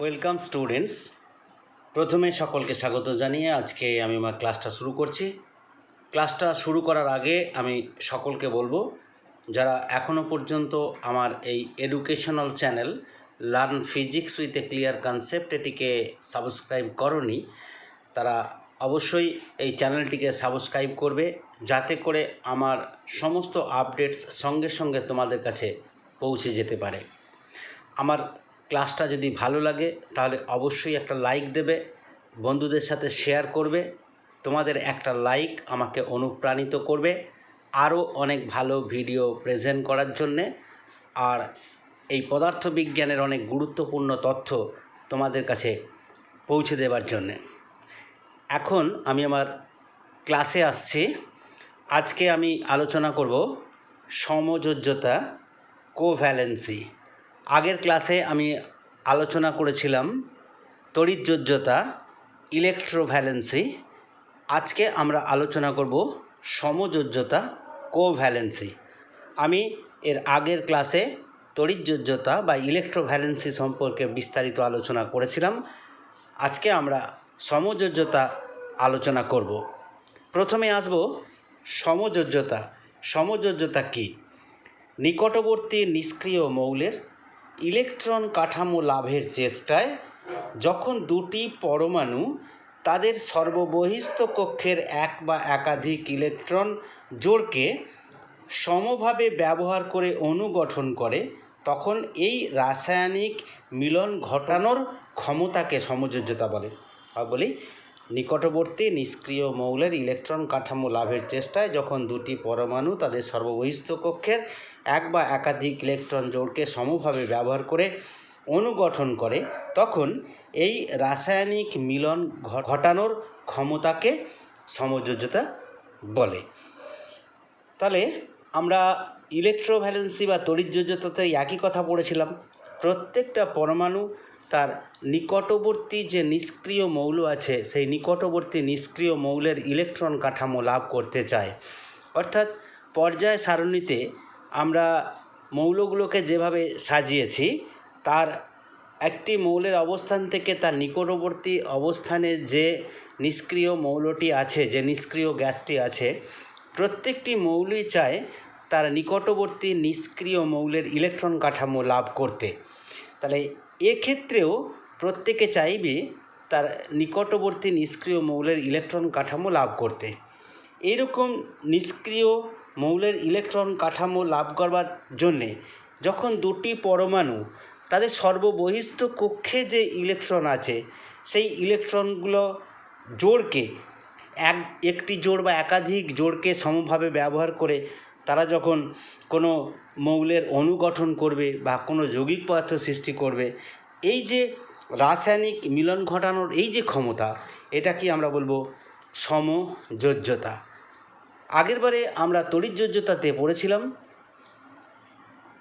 Welcome students. প্রথমে সকলকে স্বাগত জানিয়ে আজকে আমি আমার ক্লাসটা শুরু করছি। ক্লাসটা শুরু করার আগে আমি সকলকে বলবো, যারা এখনও পর্যন্ত আমার এই educational channel learn physics with a clear concept এটিকে সাবস্ক্রাইব করনি, তারা অবশ্যই এই চ্যানেলটিকে সাবস্ক্রাইব করবে, যাতে করে আমার সমস্ত আপডেটস সঙ্গে সঙ্গে তোমাদের কাছে পৌঁছে যেতে পারে। আমার ক্লাসটা যদি ভালো লাগে তাহলে অবশ্যই একটা লাইক দেবে, বন্ধুদের সাথে শেয়ার করবে। তোমাদের একটা লাইক আমাকে অনুপ্রাণিত করবে আরও অনেক ভালো ভিডিও প্রেজেন্ট করার জন্যে, আর এই পদার্থবিজ্ঞানের অনেক গুরুত্বপূর্ণ তথ্য তোমাদের কাছে পৌঁছে দেওয়ার জন্যে। এখন আমি আমার ক্লাসে আসছি। আজকে আমি আলোচনা করব সমযোজ্যতা, কোভ্যালেন্সি। আগের ক্লাসে আমি আলোচনা করেছিলাম তড়িৎযোজ্যতা, ইলেকট্রোভ্যালেন্সি। আজকে আমরা আলোচনা করব সমযোজ্যতা, কোভ্যালেন্সি। আমি এর আগের ক্লাসে তড়িৎযোজ্যতা বা ইলেকট্রোভ্যালেন্সি সম্পর্কে বিস্তারিত আলোচনা করেছিলাম। আজকে আমরা সমযোজ্যতা আলোচনা করব। প্রথমে আসব সমযোজ্যতা। সমযোজ্যতা কী? নিকটবর্তী নিষ্ক্রিয় মৌলের ইলেকট্রন কাঠামো লাভের চেষ্টায় যখন দুটি পরমাণু তাদের সর্ববহিস্থ কক্ষের এক বা একাধিক ইলেকট্রন জোড়কে সমভাবে ব্যবহার করে অণু গঠন করে, তখন এই রাসায়নিক মিলন ঘটানোর ক্ষমতাকে সমযোজ্যতা বলে। বলি, নিকটবর্তী নিষ্ক্রিয় মৌলের ইলেকট্রন কাঠামো লাভের চেষ্টায় যখন দুটি পরমাণু তাদের সর্ববহিস্থ কক্ষের এক বা একাধিক ইলেকট্রন জোড়কে সমভাবে ব্যবহার করে অণু গঠন করে, তখন এই রাসায়নিক মিলন ঘটানোর ক্ষমতাকে সমযোজ্যতা বলে। তাহলে আমরা ইলেকট্রোভ্যালেন্সি বা তড়িৎযোজ্যতাতে একই কথা পড়েছিলাম। প্রত্যেকটা পরমাণু তার নিকটবর্তী যে নিষ্ক্রিয় মৌল আছে, সেই নিকটবর্তী নিষ্ক্রিয় মৌলের ইলেকট্রন কাঠামো লাভ করতে চায়। অর্থাৎ পর্যায় সারণীতে আমরা মৌলগুলোকে যেভাবে সাজিয়েছি, তার একটি মৌলের অবস্থান থেকে তার নিকটবর্তী অবস্থানে যে নিষ্ক্রিয় মৌলটি আছে, যে নিষ্ক্রিয় গ্যাসটি আছে, প্রত্যেকটি মৌলই চায় তার নিকটবর্তী নিষ্ক্রিয় মৌলের ইলেকট্রন কাঠামো লাভ করতে। তাহলে এক্ষেত্রেও প্রত্যেকে চাইবে তার নিকটবর্তী নিষ্ক্রিয় মৌলের ইলেকট্রন কাঠামো লাভ করতে। এইরকম নিষ্ক্রিয় মৌলের ইলেকট্রন কাঠামো লাভ করবার জন্যে যখন দুটি পরমাণু তাদের সর্ববহিস্থ কক্ষে যে ইলেকট্রন আছে, সেই ইলেকট্রনগুলো জোড়কে একটি জোড় বা একাধিক জোড়কে সমভাবে ব্যবহার করে তারা যখন কোনো মৌলের অণু গঠন করবে বা কোনো যৌগিক পদার্থ সৃষ্টি করবে, এই যে রাসায়নিক মিলন ঘটানোর এই যে ক্ষমতা, এটাকে আমরা বলবো সমযোজ্যতা। আগেরবারে আমরা তড়িৎযোজ্যতাতে পড়েছিলাম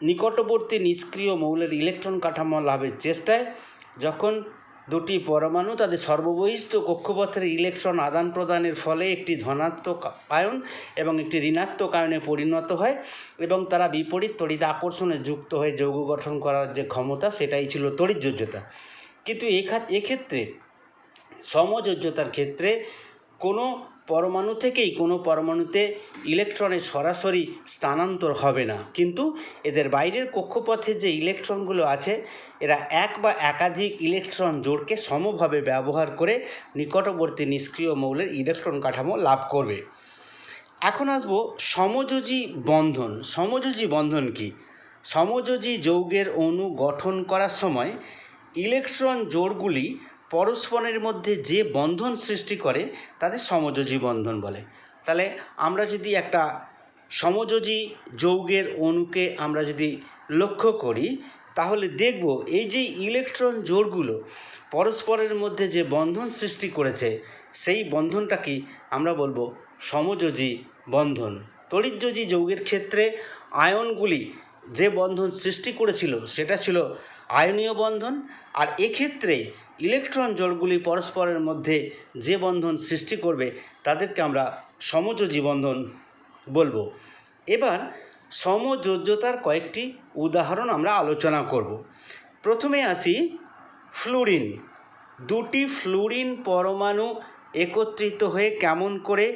নিকটবর্তী নিষ্ক্রিয় মৌলের ইলেকট্রন কাঠামো লাভের চেষ্টায় যখন দুটি পরমাণু তাদের সর্ববহিস্থ কক্ষপথের ইলেকট্রন আদান প্রদানের ফলে একটি ধনাত্মক আয়ন এবং একটি ঋণাত্মক আয়নে পরিণত হয় এবং তারা বিপরীত তড়িৎ আকর্ষণে যুক্ত হয়ে যৌগ গঠন করার যে ক্ষমতা, সেটাই ছিল তড়িৎযোজ্যতা। কিন্তু এক্ষেত্রে সমযোজ্যতার ক্ষেত্রে কোনো পরমাণু থেকেই কোনো পরমাণুতে ইলেকট্রনের সরাসরি স্থানান্তর হবে না, কিন্তু এদের বাইরের কক্ষপথে যে ইলেকট্রনগুলো আছে, এরা এক বা একাধিক ইলেকট্রন জোড়কে সমভাবে ব্যবহার করে নিকটবর্তী নিষ্ক্রিয় মৌলের ইলেকট্রন কাঠামো লাভ করবে। এখন আসবো সমযোজী বন্ধন। সমযোজী বন্ধন কি? সমযোজী যৌগের অণু গঠন করার সময় ইলেকট্রন জোড়গুলি পরস্পরের মধ্যে যে বন্ধন সৃষ্টি করে তাদের সমযোজী বন্ধন বলে। তাহলে আমরা যদি একটা সমযোজী যৌগের অণুকে আমরা যদি লক্ষ্য করি, তাহলে দেখব এই যে ইলেকট্রন জোড়গুলো পরস্পরের মধ্যে যে বন্ধন সৃষ্টি করেছে, সেই বন্ধনটাকে আমরা বলবো সমযোজী বন্ধন। তড়িৎযোজী যৌগের ক্ষেত্রে আয়নগুলি যে বন্ধন সৃষ্টি করেছিল সেটা ছিল আয়নীয় বন্ধন, আর এক্ষেত্রে ইলেকট্রন জোড়গুলি পরস্পরের মধ্যে যে বন্ধন সৃষ্টি করবে তাদেরকে আমরা সমযোজী বন্ধন বলবো। এবার সমযোজ্যতার কয়েকটি উদাহরণ আমরা আলোচনা করব। প্রথমে আসি ফ্লুরিন, দুটি ফ্লুরিন পরমাণু একত্রিত হয়ে কেমন করে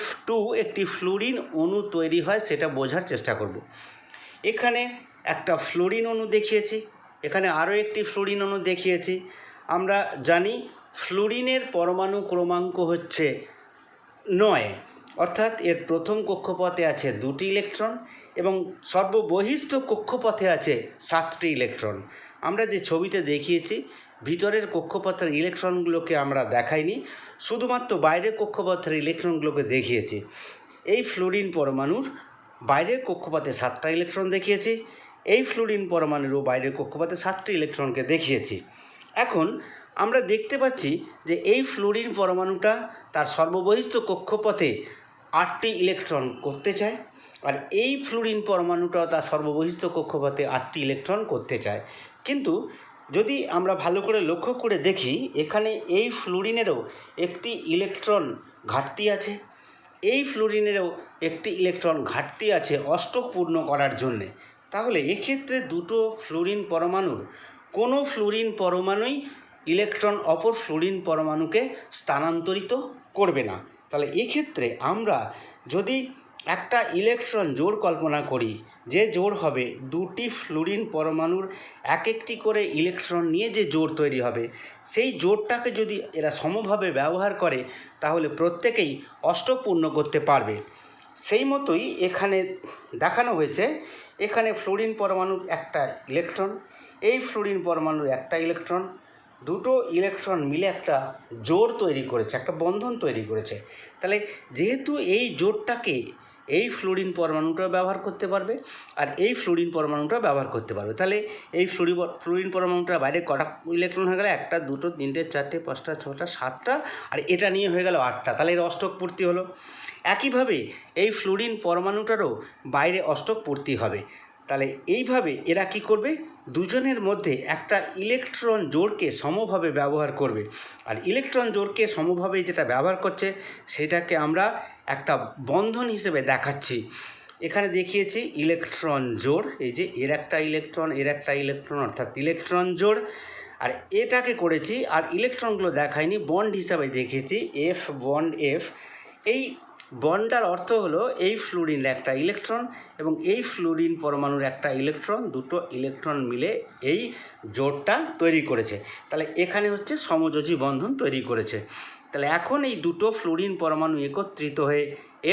F2 একটি ফ্লুরিন অণু তৈরি হয় সেটা বোঝার চেষ্টা করব। এখানে একটা ফ্লুরিন অণু দেখিয়েছি, এখানে আরও একটি ফ্লুরিন অণু দেখিয়েছি। আমরা জানি ফ্লুরিনের পরমাণু ক্রমাঙ্ক হচ্ছে 9, অর্থাৎ এর প্রথম কক্ষপথে আছে 2টি ইলেকট্রন এবং সর্ববহিস্থ কক্ষপথে আছে 7টি ইলেকট্রন। আমরা যে ছবিতে দেখিয়েছি ভিতরের কক্ষপথের ইলেকট্রনগুলোকে আমরা দেখাইনি, শুধুমাত্র বাইরের কক্ষপথের ইলেকট্রনগুলোকে দেখিয়েছি। এই ফ্লুরিন পরমাণুর বাইরের কক্ষপথে 7টা ইলেকট্রন দেখিয়েছি, এই ফ্লুরিন পরমাণুরও বাইরের কক্ষপথে 7টি ইলেকট্রনকে দেখিয়েছি। এখন আমরা দেখতে পাচ্ছি যে এই ফ্লুরিন পরমাণুটা তার সর্ববহিস্থ কক্ষপথে 8টি ইলেকট্রন করতে চায়, আর এই ফ্লুরিন পরমাণুটাও তার সর্ববহিস্থ কক্ষপথে 8টি ইলেকট্রন করতে চায়। কিন্তু যদি আমরা ভালো করে লক্ষ্য করে দেখি, এখানে এই ফ্লুরিনেরও একটি ইলেকট্রন ঘাটতি আছে, এই ফ্লুরিনেরও একটি ইলেকট্রন ঘাটতি আছে অষ্টক পূর্ণ করার জন্যে। তাহলে এক্ষেত্রে দুটো ফ্লুরিন পরমাণুর কোনো ফ্লুরিন পরমাণুই ইলেকট্রন অপর ফ্লুরিন পরমাণুকে স্থানান্তরিত করবে না। তাহলে এক্ষেত্রে আমরা যদি একটা ইলেকট্রন জোড় কল্পনা করি, যে জোড় হবে দুটি ফ্লুরিন পরমাণুর এক একটি করে ইলেকট্রন নিয়ে যে জোড় তৈরি হবে, সেই জোড়টাকে যদি এরা সমভাবে ব্যবহার করে তাহলে প্রত্যেকেই অষ্টক পূর্ণ করতে পারবে। সেই মতোই এখানে দেখানো হয়েছে, এখানে ফ্লুরিন পরমাণুর একটা ইলেকট্রন, এই ফ্লুরিন পরমাণুর একটা ইলেকট্রন, দুটো ইলেকট্রন মিলে একটা জোড় তৈরি করেছে, একটা বন্ধন তৈরি করেছে। তাহলে যেহেতু এই জোড়টাকে এই ফ্লুরিন পরমাণুটা ব্যবহার করতে পারবে আর এই ফ্লুরিন পরমাণুটা ব্যবহার করতে পারবে, তাহলে এই ফ্লুরিন পরমাণুটা বাইরে কটা ইলেকট্রন হয়ে গেল? 1টা 2টো 3টে 4টে 5টা 6টা 7টা, আর এটা নিয়ে হয়ে গেল 8টা। তাহলে এর অষ্টক পূর্তি হলো। একইভাবে এই ফ্লুরিন পরমাণুটারও বাইরে অষ্টক পূর্তি হবে। তাহলে এইভাবে এরা কি করবে? দুজনের মধ্যে একটা ইলেকট্রন জোড়কে সমভাবে ব্যবহার করবে, আর ইলেকট্রন জোড়কে সমভাবে যেটা ব্যবহার করছে সেটাকে আমরা একটা বন্ধন হিসেবে দেখাচ্ছি। এখানে দেখিয়েছি ইলেকট্রন জোড়, এই যে এর একটা ইলেকট্রন এর একটা ইলেকট্রন অর্থাৎ ইলেকট্রন জোড়, আর এটাকে করেছি আর ইলেকট্রনগুলো দেখাইনি, বন্ড হিসাবে দেখিয়েছি এফ বন্ড এফ। এই বন্ডটার অর্থ হলো এই ফ্লুরিনের একটা ইলেকট্রন এবং এই ফ্লুরিন পরমাণুর একটা ইলেকট্রন, দুটো ইলেকট্রন মিলে এই জোড়টা তৈরি করেছে। তাহলে এখানে হচ্ছে সমযোজী বন্ধন তৈরি করেছে। তাহলে এখন এই দুটো ফ্লুরিন পরমাণু একত্রিত হয়ে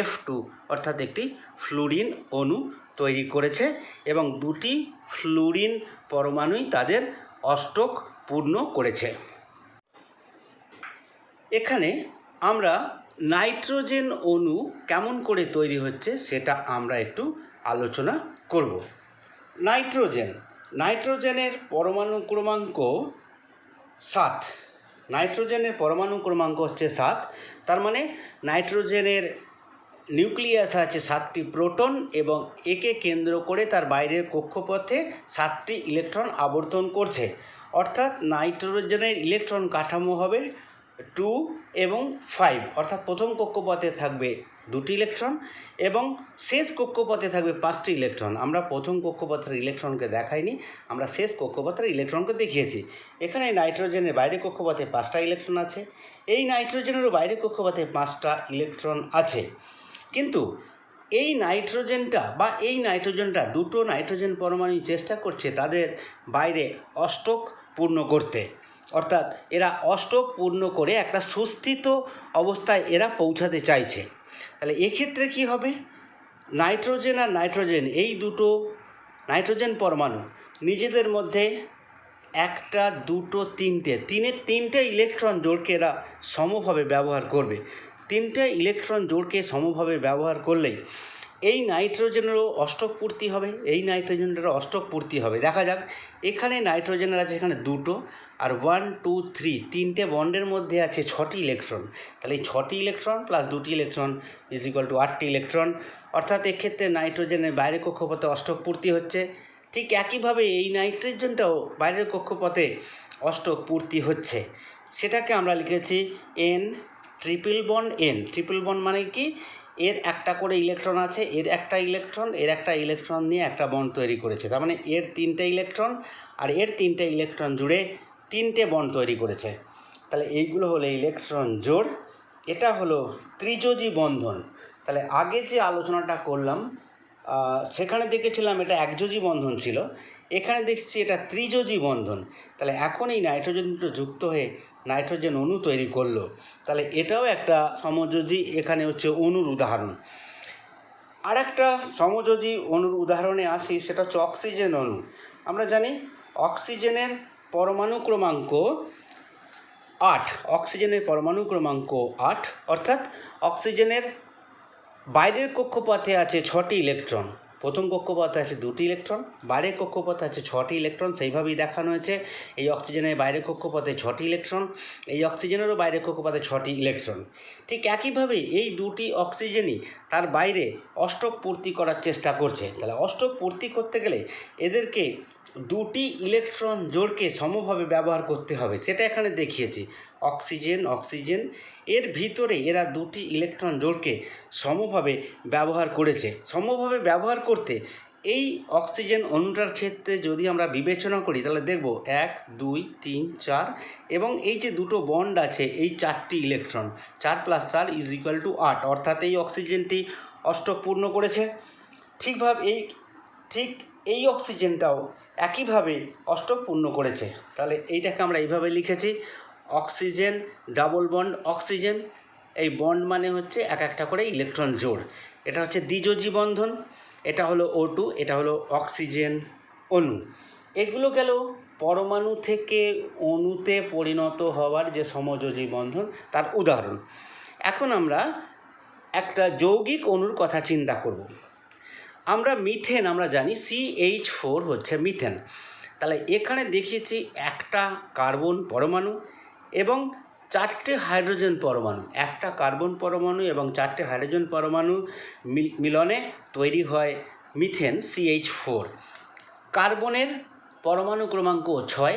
F2 অর্থাৎ একটি ফ্লুরিন অণু তৈরি করেছে এবং দুটি ফ্লুরিন পরমাণুই তাদের অষ্টক পূর্ণ করেছে। এখানে আমরা নাইট্রোজেন অণু কেমন করে তৈরি হচ্ছে সেটা আমরা একটু আলোচনা করব। নাইট্রোজেনের পরমাণু ক্রমাঙ্ক 7। নাইট্রোজেনের পরমাণু ক্রমাঙ্ক হচ্ছে 7। তার মানে নাইট্রোজেনের নিউক্লিয়াস আছে 7টি প্রোটন এবং একে কেন্দ্র করে তার বাইরের কক্ষপথে 7টি ইলেকট্রন আবর্তন করছে, অর্থাৎ নাইট্রোজেনের ইলেকট্রন কাঠামো হবে 2 এবং 5, অর্থাৎ প্রথম কক্ষপথে থাকবে 2টি ইলেকট্রন এবং শেষ কক্ষপথে থাকবে 5টি ইলেকট্রন। আমরা প্রথম কক্ষপথের ইলেকট্রনকে দেখাইনি, আমরা শেষ কক্ষপথের ইলেকট্রনকে দেখিয়েছি। এখানে নাইট্রোজেনের বাইরের কক্ষপথে 5টা ইলেকট্রন আছে, এই নাইট্রোজেনেরও বাইরের কক্ষপথে 5টা ইলেকট্রন আছে। কিন্তু এই নাইট্রোজেনটা দুটো নাইট্রোজেন পরমাণু চেষ্টা করছে তাদের বাইরে অষ্টক পূর্ণ করতে, অর্থাৎ এরা অষ্টক পূর্ণ করে একটা সুস্থিত অবস্থায় এরা পৌঁছাতে চাইছে। তাহলে এক্ষেত্রে কি হবে? নাইট্রোজেন আর নাইট্রোজেন এই দুটো নাইট্রোজেন পরমাণু নিজেদের মধ্যে 1টা 2টো 3টে ইলেকট্রন জোড়কে এরা সমভাবে ব্যবহার করবে। 3টে ইলেকট্রন জোড়কে সমভাবে ব্যবহার করলেই এই নাইট্রোজেনেরও অষ্টক পূর্তি হবে, এই নাইট্রোজেনেরও অষ্টক পূর্তি হবে। দেখা যাক, এখানে নাইট্রোজেনের আছে এখানে 2টো আর 1 2 3 3টে বন্ডের মধ্যে আছে 6টি ইলেকট্রন। তাহলে এই 6টি ইলেকট্রন প্লাস 2টি ইলেকট্রন ইজ ইকুয়াল টু 8টি ইলেকট্রন, অর্থাৎ এক্ষেত্রে নাইট্রোজেনের বাইরের কক্ষপথে অষ্টক পূর্তি হচ্ছে। ঠিক একইভাবে এই নাইট্রোজেনটাও বাইরের কক্ষপথে অষ্টক পূর্তি হচ্ছে। সেটাকে আমরা লিখেছি N triple bond N। Triple bond মানে কি? এর একটা করে ইলেকট্রন আছে, এর একটা ইলেকট্রন, এর একটা ইলেকট্রন নিয়ে একটা বন্ড তৈরি করেছে। তার মানে এর 3টে ইলেকট্রন আর এর 3টে ইলেকট্রন জুড়ে তিনটে বন্ড তৈরি করেছে। তাহলে এইগুলো হলো ইলেকট্রন জোড়, এটা হলো ত্রিযোজী বন্ধন। তাহলে আগে যে আলোচনাটা করলাম সেখানে দেখেছিলাম এটা একযোজী বন্ধন ছিল, এখানে দেখছি এটা ত্রিযোজী বন্ধন। তাহলে এখন এই নাইট্রোজেন দুটো যুক্ত হয়ে নাইট্রোজেন অণু তৈরি করলো, তাহলে এটাও একটা সমযোজী, এখানে হচ্ছে অণুর উদাহরণ। আর একটা সমযোজী অণুর উদাহরণে আসি, সেটা হচ্ছে অক্সিজেন অণু। আমরা জানি অক্সিজেনের পরমাণু ক্রমাঙ্ক 8, অক্সিজেনের পরমাণু ক্রমাঙ্ক 8, অর্থাৎ অক্সিজেনের বাইরের কক্ষপথে আছে 6টি ইলেকট্রন, প্রথম কক্ষপথে আছে 2টি ইলেকট্রন, বাইরের কক্ষপথে আছে 6টি ইলেকট্রন। সেইভাবেই দেখানো হয়েছে এই অক্সিজেনের বাইরের কক্ষপথে 6টি ইলেকট্রন, এই অক্সিজেনেরও বাইরের কক্ষপথে 6টি ইলেকট্রন। ঠিক একইভাবে এই দুটি অক্সিজেনই তার বাইরে অষ্টক পূর্তি করার চেষ্টা করছে। তাহলে অষ্টক পূর্তি করতে গেলে এদেরকে দুটি ইলেকট্রন জোড়কে সমভাবে ব্যবহার করতে হবে, সেটা এখানে দেখিয়েছি। অক্সিজেন অক্সিজেন এর ভিতরে এরা দুটি ইলেকট্রন জোড়কে সমভাবে ব্যবহার করেছে। সমভাবে ব্যবহার করতে এই অক্সিজেন অণুটার ক্ষেত্রে যদি আমরা বিবেচনা করি তাহলে দেখব 1 2 3 4 এবং এই যে দুটো বন্ড আছে এই 4টি ইলেকট্রন, 4 + 4 = 8, অর্থাৎ এই অক্সিজেনটি অষ্টক পূর্ণ করেছে। ঠিক এই অক্সিজেনটাও একইভাবে অষ্টক পূর্ণ করেছে। তাহলে এইটাকে আমরা এইভাবে লিখেছি, অক্সিজেন ডাবল বন্ড অক্সিজেন, এই বন্ড মানে হচ্ছে এক একটা করে ইলেকট্রন জোড়। এটা হচ্ছে দ্বিযোজী বন্ধন, এটা হলো O2, এটা হলো অক্সিজেন অণু। এগুলো গেল পরমাণু থেকে অণুতে পরিণত হওয়ার যে সমযোজী বন্ধন তার উদাহরণ। এখন আমরা একটা যৌগিক অণুর কথা চিন্তা করব। আমরা মিথেন, আমরা জানি CH4 হচ্ছে মিথেন। তাহলে এখানে দেখিয়েছি একটা কার্বন পরমাণু এবং 4টে হাইড্রোজেন পরমাণু, একটা কার্বন পরমাণু এবং 4টে হাইড্রোজেন পরমাণু মিলনে তৈরি হয় মিথেন CH4। কার্বনের পরমাণু ক্রমাঙ্ক 6,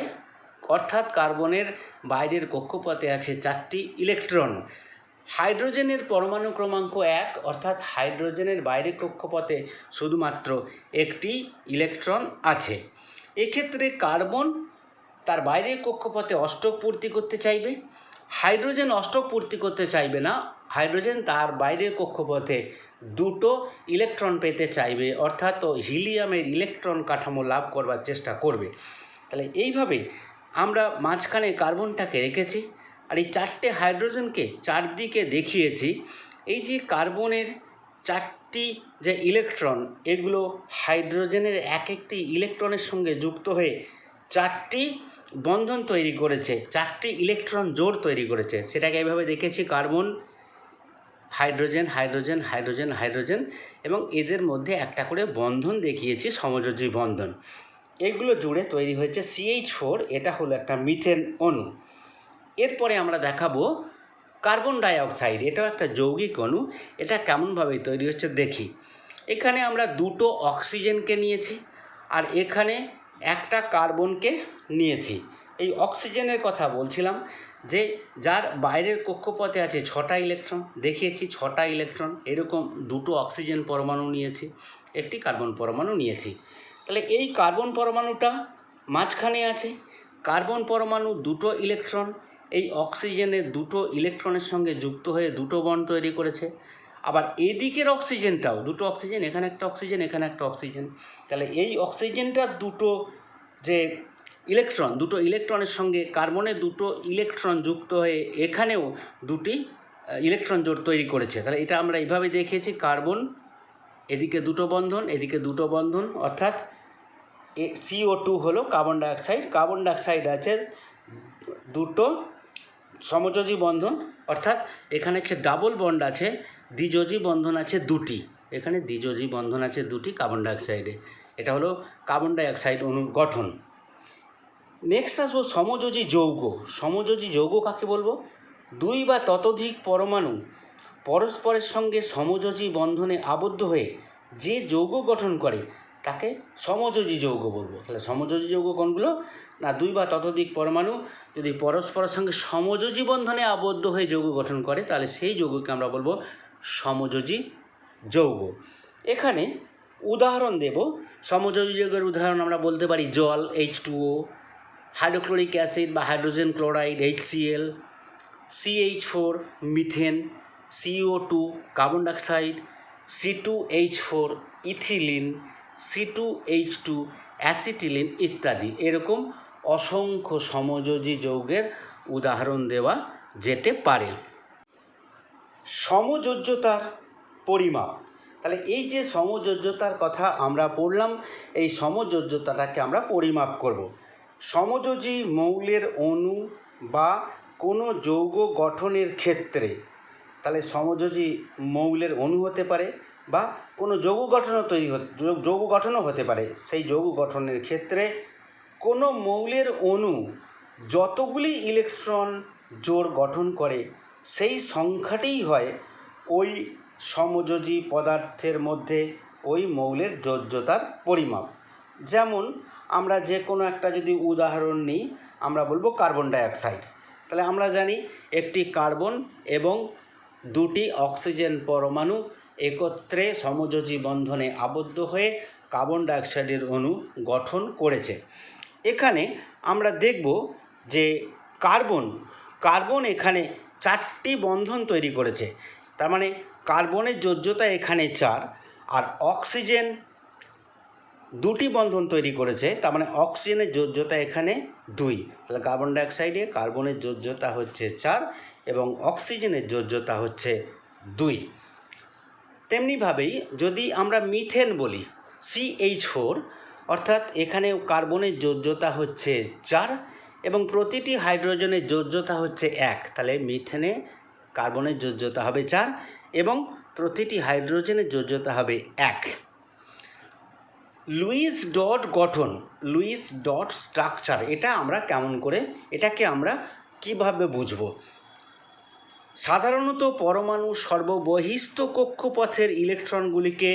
অর্থাৎ কার্বনের বাইরের কক্ষপথে আছে 4টি ইলেকট্রন। হাইড্রোজেনের পরমাণু ক্রমাঙ্ক 1, অর্থাৎ হাইড্রোজেনের বাইরের কক্ষপথে শুধুমাত্র একটি ইলেকট্রন আছে। এক্ষেত্রে কার্বন তার বাইরের কক্ষপথে অষ্টক পূর্তি করতে চাইবে, হাইড্রোজেন অষ্টক পূর্তি করতে চাইবে না, হাইড্রোজেন তার বাইরের কক্ষপথে দুটো ইলেকট্রন পেতে চাইবে, অর্থাৎ হিলিয়ামের ইলেকট্রন কাঠামো লাভ করবার চেষ্টা করবে। তাহলে এইভাবে আমরা মাঝখানে কার্বনটাকে রেখেছি আর এই 4টে হাইড্রোজেনকে চারদিকে দেখিয়েছি। এই যে কার্বনের 4টি যে ইলেকট্রন, এগুলো হাইড্রোজেনের এক একটি ইলেকট্রনের সঙ্গে যুক্ত হয়ে 4টি বন্ধন তৈরি করেছে, 4টি ইলেকট্রন জোড় তৈরি করেছে। সেটাকে এইভাবে দেখেছি, carbon hydrogen hydrogen hydrogen hydrogen, এবং এদের মধ্যে একটা করে বন্ধন দেখিয়েছি, সমযোজী বন্ধন। এগুলো জুড়ে তৈরি হয়েছে CH4, এটা হলো একটা মিথেন অণু। এরপরে আমরা দেখাবো কার্বন ডাইঅক্সাইড, এটাও একটা যৌগিক অণু। এটা কেমনভাবে তৈরি হচ্ছে দেখি। এখানে আমরা দুটো অক্সিজেনকে নিয়েছি আর এখানে একটা কার্বনকে নিয়েছি। এই অক্সিজেনের কথা বলছিলাম যে যার বাইরের কক্ষপথে আছে 6টা ইলেকট্রন, দেখিয়েছি 6টা ইলেকট্রন, এরকম দুটো অক্সিজেন পরমাণু নিয়েছি, একটি কার্বন পরমাণু নিয়েছি। তাহলে এই কার্বন পরমাণুটা মাঝখানে আছে, কার্বন পরমাণু দুটো ইলেকট্রন এই অক্সিজেনের দুটো ইলেকট্রনের সঙ্গে যুক্ত হয়ে দুটো বন্ড তৈরি করেছে। আবার এদিকের অক্সিজেনটাও, দুটো অক্সিজেন, এখানে একটা অক্সিজেন এখানে একটা অক্সিজেন, তাহলে এই অক্সিজেনটার দুটো যে ইলেকট্রন, দুটো ইলেকট্রনের সঙ্গে কার্বনের দুটো ইলেকট্রন যুক্ত হয়ে এখানেও দুটি ইলেকট্রন জোড় তৈরি করেছে। তাহলে এটা আমরা এইভাবে দেখিয়েছি, কার্বন এদিকে দুটো বন্ধন এদিকে দুটো বন্ধন, অর্থাৎ CO2 হলো কার্বন ডাইঅক্সাইড, কার্বন ডাইঅক্সাইড আছে দুটো সমযোজী বন্ধন, অর্থাৎ এখানে হচ্ছে ডাবল বন্ড আছে, দ্বিযোজী বন্ধন আছে দুটি, এখানে দ্বিযোজী বন্ধন আছে দুটি কার্বন ডাইঅক্সাইডে। এটা হলো কার্বন ডাইঅক্সাইড অণুর গঠন। নেক্সট আসবো সমযোজী যৌগ। সমযোজী যৌগ কাকে বলবো? 2 বা ততোধিক পরমাণু পরস্পরের সঙ্গে সমযোজী বন্ধনে আবদ্ধ হয়ে যে যৌগ গঠন করে তাকে সমযোজী যৌগ বলবো। তাহলে সমযোজী যৌগ কোনগুলো? না, 2 বা ততোধিক পরমাণু যদি পরস্পরের সঙ্গে সমযোজী বন্ধনে আবদ্ধ হয়ে যৌগ গঠন করে তাহলে সেই যৌগকে আমরা বলবো সমযোজী যৌগ। এখানে উদাহরণ দেব, সমযোজী যৌগের উদাহরণ আমরা বলতে পারি জল H2O, হাইড্রোক্লোরিক অ্যাসিড বা hydrogen chloride HCl, CH4 methane, CO2 carbon dioxide, C2H4 ethylene, C2H2 acetylene ইত্যাদি এরকম অসংখ্য সমযোজী যৌগের উদাহরণ দেওয়া যেতে পারে। সমযোজ্যতার পরিমাপ, তাহলে এই যে সমযোজ্যতার কথা আমরা পড়লাম, এই সমযোজ্যতাটাকে আমরা পরিমাপ করব। সমযোজী মৌলের অণু বা কোনো যৌগ গঠনের ক্ষেত্রে, তাহলে সমযোজী মৌলের অণু হতে পারে বা কোনো যৌগ গঠনও হতে পারে। সেই যৌগ গঠনের ক্ষেত্রে কোনো মৌলের অণু যতগুলি ইলেকট্রন জোড় গঠন করে সেই সংখ্যাটিই হয় ওই সমযোজী পদার্থের মধ্যে ওই মৌলের যোজ্যতার পরিমাপ। যেমন আমরা যে কোনো একটা যদি উদাহরণ নিই, আমরা বলবো কার্বন ডাইঅক্সাইড। তাহলে আমরা জানি একটি কার্বন এবং দুটি অক্সিজেন পরমাণু একত্রে সমযোজী বন্ধনে আবদ্ধ হয়ে কার্বন ডাইঅক্সাইডের অণু গঠন করেছে। এখানে আমরা দেখব যে কার্বন এখানে 4টি বন্ধন তৈরি করেছে। তার মানে কার্বনের যোজ্যতা এখানে 4, আর অক্সিজেন 2টি বন্ধন তৈরি করেছে, তার মানে অক্সিজেনের যোজ্যতা এখানে 2। তাহলে কার্বন ডাইঅক্সাইডে কার্বনের যোজ্যতা হচ্ছে 4 এবং অক্সিজেনের যোজ্যতা হচ্ছে 2। তেমনিভাবেই যদি আমরা মিথেন বলি, CH4, অর্থাৎ এখানে কার্বনের যোজ্যতা হচ্ছে 4 এবং প্রতিটি হাইড্রোজেনের যোজ্যতা হচ্ছে 1। তাহলে মিথেনে কার্বনের যোজ্যতা হবে 4 এবং প্রতিটি হাইড্রোজেনের যোজ্যতা হবে 1। লুইস ডট গঠন, লুইস ডট স্ট্রাকচার, এটাকে আমরা কিভাবে বুঝব? সাধারণত পরমাণু সর্ববহিস্থ কক্ষপথের ইলেকট্রনগুলিকে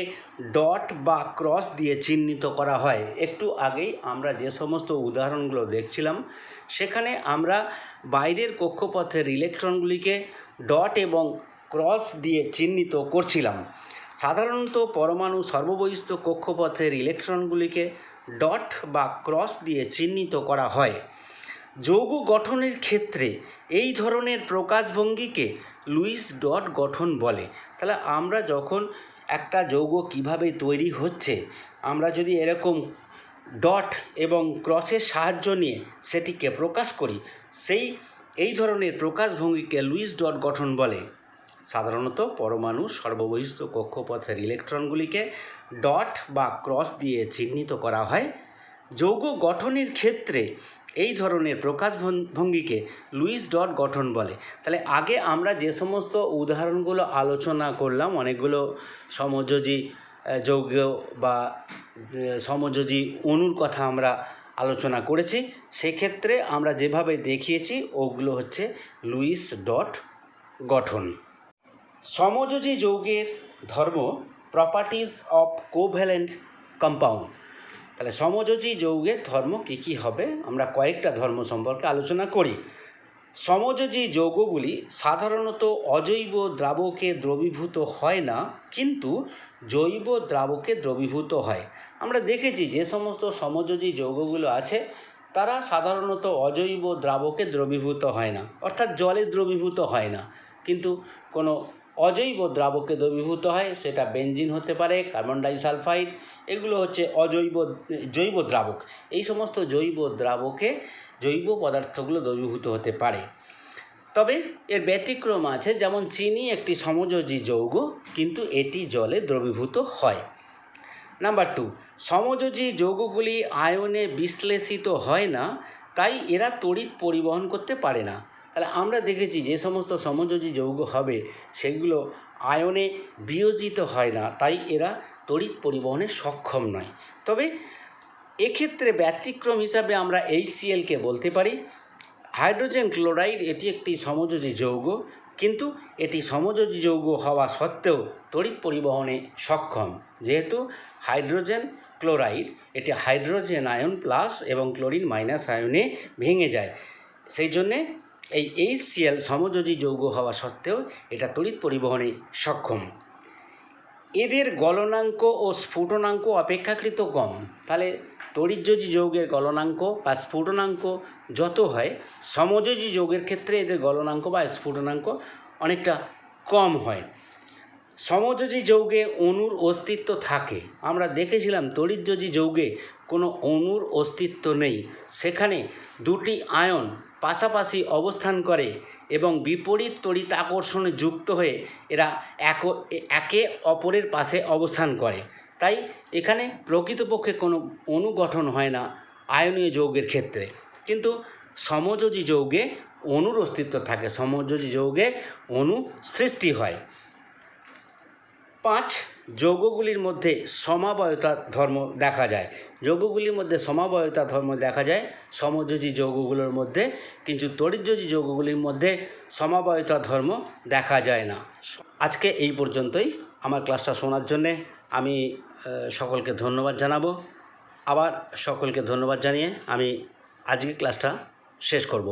ডট বা ক্রস দিয়ে চিহ্নিত করা হয়। একটু আগেই আমরা যে সমস্ত উদাহরণগুলো দেখছিলাম সেখানে আমরা বাইরের কক্ষপথের ইলেকট্রনগুলিকে ডট এবং ক্রস দিয়ে চিহ্নিত করছিলাম। সাধারণত পরমাণু সর্ববহিস্থ কক্ষপথের ইলেকট্রনগুলিকে ডট বা ক্রস দিয়ে চিহ্নিত করা হয়। যৌগ গঠনের ক্ষেত্রে এই ধরনের প্রকাশভঙ্গিকে লুইস ডট গঠন বলে। তাহলে আমরা যখন একটা যৌগ কিভাবে তৈরি হচ্ছে, আমরা যদি এরকম ডট এবং ক্রসের সাহায্য নিয়ে সেটিকে প্রকাশ করি, এই ধরনের প্রকাশভঙ্গিকে লুইস ডট গঠন বলে। সাধারণত পরমাণু সর্ববহিস্থ কক্ষপথের ইলেকট্রনগুলিকে ডট বা ক্রস দিয়ে চিহ্নিত করা হয়। যৌগ গঠনের ক্ষেত্রে এই ধরনের প্রকাশভঙ্গিকে লুইস ডট গঠন বলে। তাহলে আগে আমরা যে সমস্ত উদাহরণগুলো আলোচনা করলাম, অনেকগুলো সমযোজী যৌগ বা সমযোজী অণুর কথা আমরা আলোচনা করেছি। সেক্ষেত্রে আমরা যেভাবে দেখিয়েছি ওগুলো হচ্ছে লুইস ডট গঠন। সমযোজী যৌগের ধর্ম, প্রপার্টিজ অফ কোভ্যালেন্ট কম্পাউন্ড। তাহলে সমযোজী যৌগের ধর্ম কী কী হবে, আমরা কয়েকটা ধর্ম সম্পর্কে আলোচনা করি। সমযোজী যৌগগুলি সাধারণত অজৈব দ্রাবকে দ্রবীভূত হয় না, কিন্তু জৈব দ্রাবকে দ্রবীভূত হয়। আমরা দেখেছি যে সমস্ত সমযোজী যৌগগুলো আছে তারা সাধারণত অজৈব দ্রাবকে দ্রবীভূত হয় না, অর্থাৎ জলে দ্রবীভূত হয় না, কিন্তু কোনো অজৈব দ্রাবকে দ্রবীভূত হয়। সেটা বেনজিন হতে পারে, কার্বন ডাইসালফাইড, এগুলো হচ্ছে জৈব দ্রাবক। এই সমস্ত জৈব দ্রাবকে জৈব পদার্থগুলো দ্রবীভূত হতে পারে। তবে এর ব্যতিক্রম আছে, যেমন চিনি একটি সমযোজী যৌগ, কিন্তু এটি জলে দ্রবীভূত হয়। নাম্বার 2, সমযোজী যৌগগুলি আয়নে বিশ্লেষিত হয় না, তাই এরা তড়িৎ পরিবহন করতে পারে না। তাহলে আমরা দেখেছি যে সমস্ত সমযোজী যৌগ হবে সেগুলো আয়নে বিয়োজিত হয় না, তাই এরা তড়িৎ পরিবহনে সক্ষম নয়। তবে এক্ষেত্রে ব্যতিক্রম হিসাবে আমরা HClকে বলতে পারি। হাইড্রোজেন ক্লোরাইড এটি একটি সমযোজী যৌগ, কিন্তু এটি সমযোজী যৌগ হওয়া সত্ত্বেও তড়িৎ পরিবহনে সক্ষম, যেহেতু হাইড্রোজেন ক্লোরাইড এটি হাইড্রোজেন আয়ন প্লাস এবং ক্লোরিন মাইনাস আয়নে ভেঙে যায়। সেই জন্যে এই HCl সমযোজী যৌগ হওয়া সত্ত্বেও এটা তড়িৎ পরিবহনে সক্ষম। এদের গলনাঙ্ক ও স্ফুটনাঙ্ক অপেক্ষাকৃত কম। তাহলে তড়িৎযোজী যৌগের গলনাঙ্ক বা স্ফুটনাঙ্ক যত হয়, সমযোজী যৌগের ক্ষেত্রে এদের গলনাঙ্ক বা স্ফুটনাঙ্ক অনেকটা কম হয়। সমযোজী যৌগে অণুর অস্তিত্ব থাকে। আমরা দেখেছিলাম তড়িৎযোজী যৌগে কোনো অণুর অস্তিত্ব নেই, সেখানে দুটি আয়ন পাশাপাশি অবস্থান করে এবং বিপরীত তড়িৎ আকর্ষণে যুক্ত হয়ে এরা একে অপরের পাশে অবস্থান করে। তাই এখানে প্রকৃতপক্ষে কোনো অণু গঠন হয় না আয়নীয় যৌগের ক্ষেত্রে, কিন্তু সমযোজী যৌগে অণুর অস্তিত্ব থাকে, সমযোজী যৌগে অণু সৃষ্টি হয়। 5. যৌগগুলির মধ্যে সমবায়তা ধর্ম দেখা যায়। যৌগগুলির মধ্যে সমবায়তা ধর্ম দেখা যায় সমযোজী যৌগগুলোর মধ্যে, কিন্তু তড়িৎযোজী যৌগগুলির মধ্যে সমবায়তা ধর্ম দেখা যায় না। আজকে এই পর্যন্তই। আমার ক্লাসটা শোনার জন্যে আমি সকলকে ধন্যবাদ জানাবো। আবার সকলকে ধন্যবাদ জানিয়ে আমি আজকে ক্লাসটা শেষ করব।